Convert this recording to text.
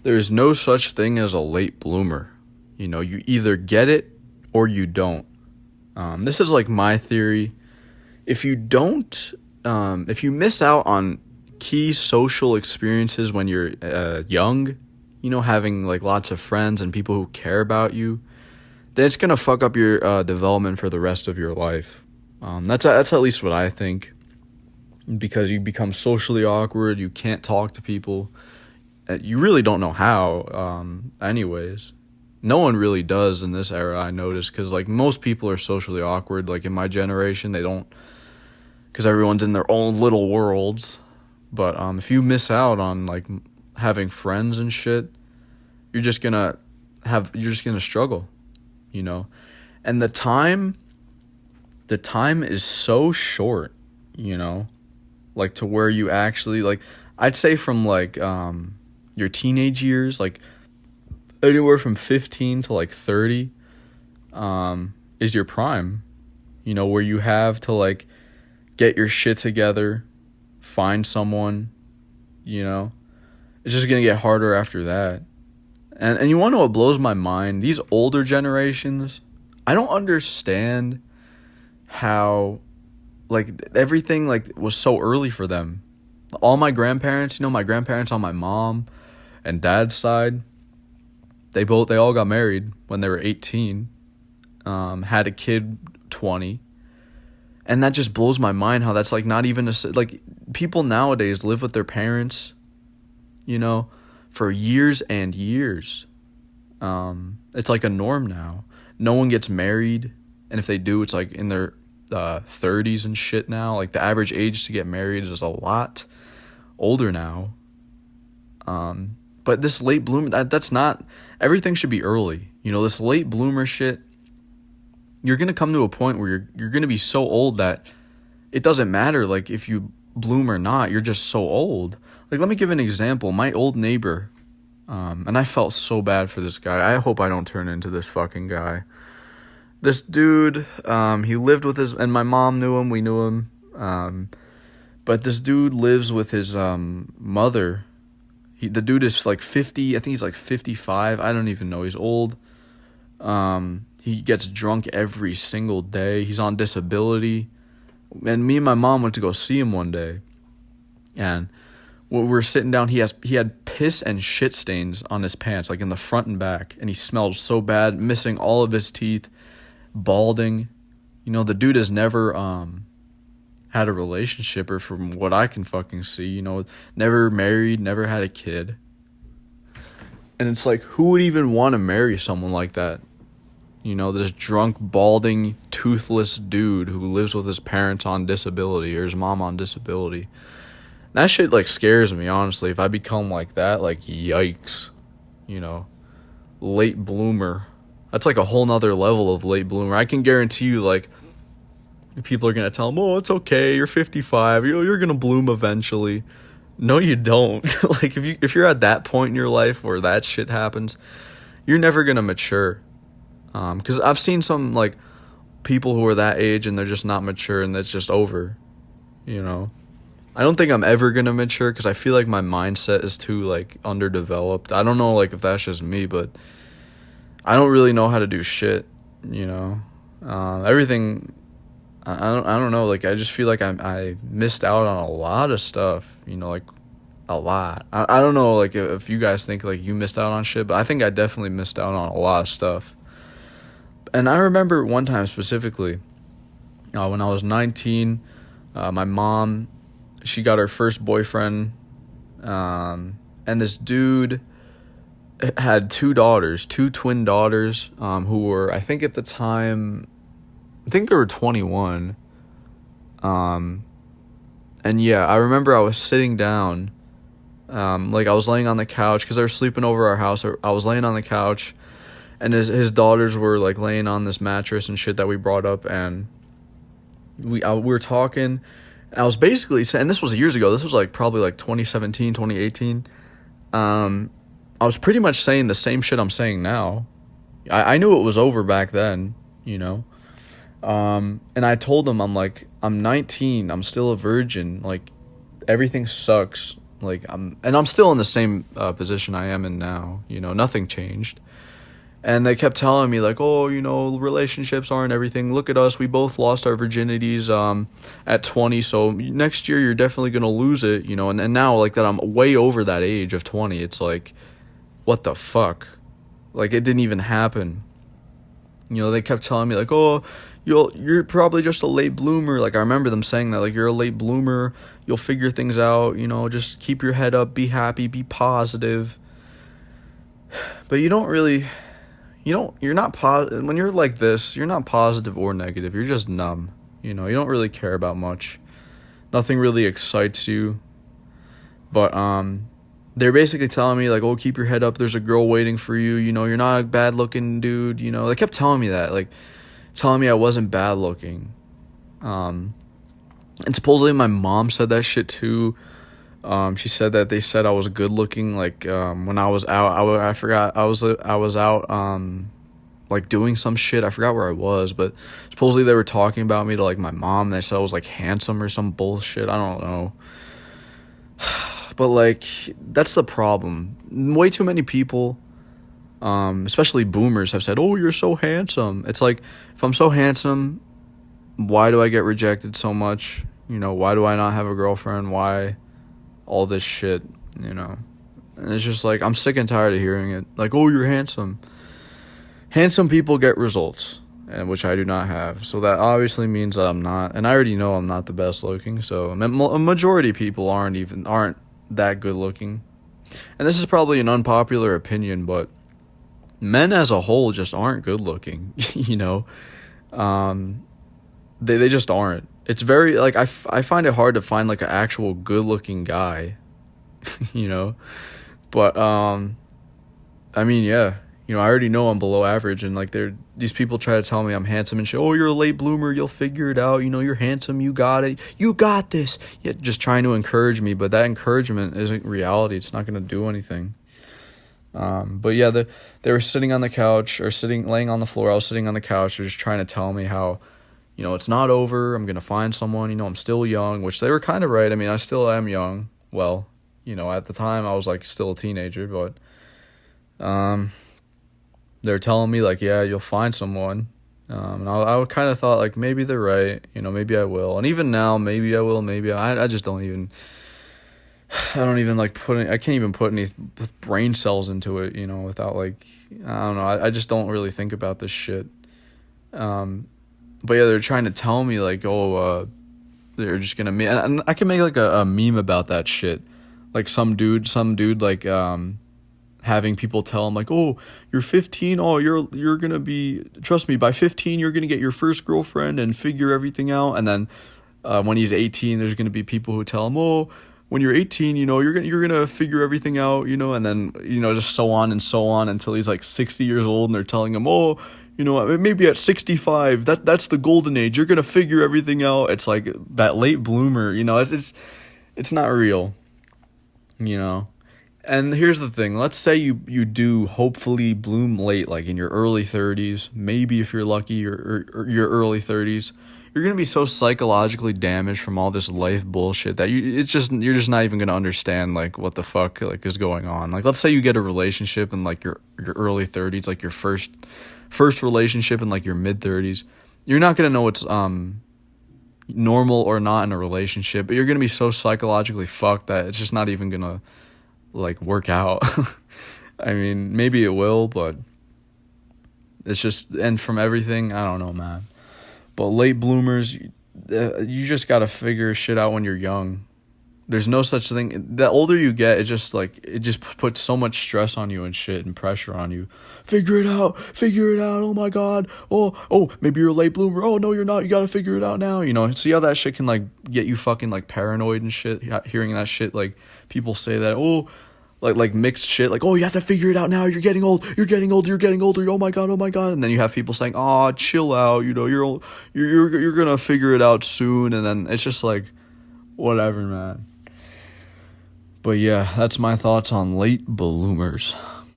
there's no such thing as a late bloomer. You know, you either get it or you don't. This is like my theory. If you don't, if you miss out on key social experiences when you're young, you know, having like lots of friends and people who care about you, then it's gonna fuck up your development for the rest of your life. That's at least what I think, because you become socially awkward. You can't talk to people. You really don't know how. Anyways, no one really does in this era. I noticed, because like most people are socially awkward. Like in my generation, they don't, because everyone's in their own little worlds. But if you miss out on like having friends and shit, you're just gonna struggle, you know. And the time is so short, you know, like to where you actually, like, I'd say from like your teenage years, like anywhere from 15 to like 30 is your prime, you know, where you have to like get your shit together, find someone, you know. It's just gonna get harder after that. And you want to know what blows my mind? These older generations, I don't understand how like everything like was so early for them. All my grandparents, you know, my grandparents on my mom and dad's side, they all got married when they were 18, had a kid 20. And that just blows my mind how that's like not even like people nowadays live with their parents, you know, for years and years. It's like a norm now. No one gets married, and if they do, it's like in their 30s and shit now. Like the average age to get married is a lot older now. But this late bloomer, that's not, everything should be early. You know, this late bloomer shit, you're going to come to a point where you're going to be so old that it doesn't matter, like, if you bloom or not. You're just so old. Like, let me give an example. My old neighbor, and I felt so bad for this guy. I hope I don't turn into this fucking guy. This dude, he lived with and my mom knew him, we knew him, but this dude lives with his mother. The dude is like 50, I think he's like 55, I don't even know, he's old. He gets drunk every single day, he's on disability, and me and my mom went to go see him one day, and when we were sitting down, he had piss and shit stains on his pants, like in the front and back, and he smelled so bad, missing all of his teeth, balding. You know, the dude has never had a relationship, or from what I can fucking see, you know, never married, never had a kid. And it's like, who would even want to marry someone like that? You know, this drunk, balding, toothless dude who lives with his parents on disability, or his mom on disability. That shit, like, scares me, honestly. If I become like that, like, yikes. You know, late bloomer. That's like a whole nother level of late bloomer. I can guarantee you, like, people are going to tell him, oh, it's okay, you're 55, you're going to bloom eventually. No, you don't. Like, if you're at that point in your life where that shit happens, you're never going to mature. Because I've seen some, like, people who are that age and they're just not mature, and that's just over, you know. I don't think I'm ever going to mature, because I feel like my mindset is too, like, underdeveloped. I don't know, like, if that's just me, but I don't really know how to do shit, you know. Everything, I don't know, like, I just feel like I missed out on a lot of stuff, you know, like, a lot. I don't know, like, if you guys think, like, you missed out on shit, but I think I definitely missed out on a lot of stuff. And I remember one time specifically, when I was 19, my mom, she got her first boyfriend, and this dude had two twin daughters, who were, I think at the time, I think they were 21. And yeah, I remember I was sitting down, like I was laying on the couch, because they were sleeping over our house. I was laying on the couch, and his daughters were like laying on this mattress and shit that we brought up, and we were talking. I was basically saying, and this was years ago, this was like probably like 2017, 2018. I was pretty much saying the same shit I'm saying now. I knew it was over back then, you know. And I told him, I'm like, I'm 19, I'm still a virgin, like, everything sucks, Like, I'm still in the same position I am in now. You know, nothing changed. And they kept telling me, like, oh, you know, relationships aren't everything. Look at us. We both lost our virginities at 20. So next year, you're definitely going to lose it, you know. And now, like, that I'm way over that age of 20, it's like, what the fuck? Like, it didn't even happen. You know, they kept telling me, like, oh, you're probably just a late bloomer. Like, I remember them saying that, like, you're a late bloomer. You'll figure things out, you know, just keep your head up, be happy, be positive. But you don't really... you're not when you're like this, you're not positive or negative. You're just numb. You know, you don't really care about much. Nothing really excites you. But they're basically telling me, like, oh, keep your head up. There's a girl waiting for you. You know, you're not a bad looking dude. You know, they kept telling me that, like, telling me I wasn't bad looking. And supposedly my mom said that shit too. She said that they said I was good looking, like, when I was out, I forgot, I was out, like, doing some shit, I forgot where I was, but supposedly they were talking about me to, like, my mom, they said I was, like, handsome or some bullshit, I don't know, but, like, that's the problem. Way too many people, especially boomers, have said, oh, you're so handsome. It's like, if I'm so handsome, why do I get rejected so much? You know, why do I not have a girlfriend? Why all this shit, you know? And it's just like, I'm sick and tired of hearing it. Like, oh, you're handsome. Handsome people get results, and which I do not have. So that obviously means that I'm not. And I already know I'm not the best looking. So a majority of people aren't that good looking. And this is probably an unpopular opinion, but men as a whole just aren't good looking, you know? They just aren't. It's very, like, I find it hard to find, like, an actual good-looking guy, you know? But, I mean, yeah, you know, I already know I'm below average, and, like, these people try to tell me I'm handsome and shit. Oh, you're a late bloomer, you'll figure it out, you know, you're handsome, you got it, you got this. Yeah, just trying to encourage me, but that encouragement isn't reality. It's not going to do anything. But, yeah, they were sitting on the couch, or laying on the floor. I was sitting on the couch. They're just trying to tell me how, you know, it's not over. I'm going to find someone. You know, I'm still young, which they were kind of right. I mean, I still am young. Well, you know, at the time I was, like, still a teenager, but they're telling me, like, yeah, you'll find someone. And I kind of thought, like, maybe they're right. You know, maybe I will. And even now, maybe I will. Maybe I just don't even, like, I can't even put any brain cells into it, you know, without, like, I don't know. I just don't really think about this shit. But yeah, they're trying to tell me, like, oh, they're just gonna meet, and I can make, like, a meme about that shit, like, some dude, like, having people tell him, like, oh, you're 15, oh, you're gonna be, trust me, by 15, you're gonna get your first girlfriend and figure everything out, and then, when he's 18, there's gonna be people who tell him, oh, when you're 18, you know, you're gonna figure everything out, you know, and then, you know, just so on and so on until he's, like, 60 years old, and they're telling him, oh, you know, maybe at 65, that's the golden age. You're gonna figure everything out. It's like that late bloomer, you know. It's not real, you know. And here's the thing. Let's say you do hopefully bloom late, like in your early 30s. Maybe if you're lucky, or your early 30s. You're gonna be so psychologically damaged from all this life bullshit that you're just not even gonna understand, like, what the fuck, like, is going on. Like, let's say you get a relationship in, like, your early 30s, like your first relationship in, like, your mid 30s. You're not gonna know what's normal or not in a relationship, but you're gonna be so psychologically fucked that it's just not even gonna, like, work out. I mean, maybe it will, but it's just, and from everything, I don't know, man. But late bloomers, you just gotta figure shit out when you're young. There's no such thing. The older you get, it just puts so much stress on you and shit and pressure on you. Figure it out. Oh my God. Oh, maybe you're a late bloomer. Oh no, you're not. You gotta figure it out now. You know, see how that shit can, like, get you fucking, like, paranoid and shit. Hearing that shit, like, people say that. Oh, like mixed shit. Like, oh, you have to figure it out now. You're getting old. You're getting older. Oh my God. And then you have people saying, oh, chill out. You know, you're gonna figure it out soon. And then it's just like, whatever, man. But yeah, that's my thoughts on late bloomers.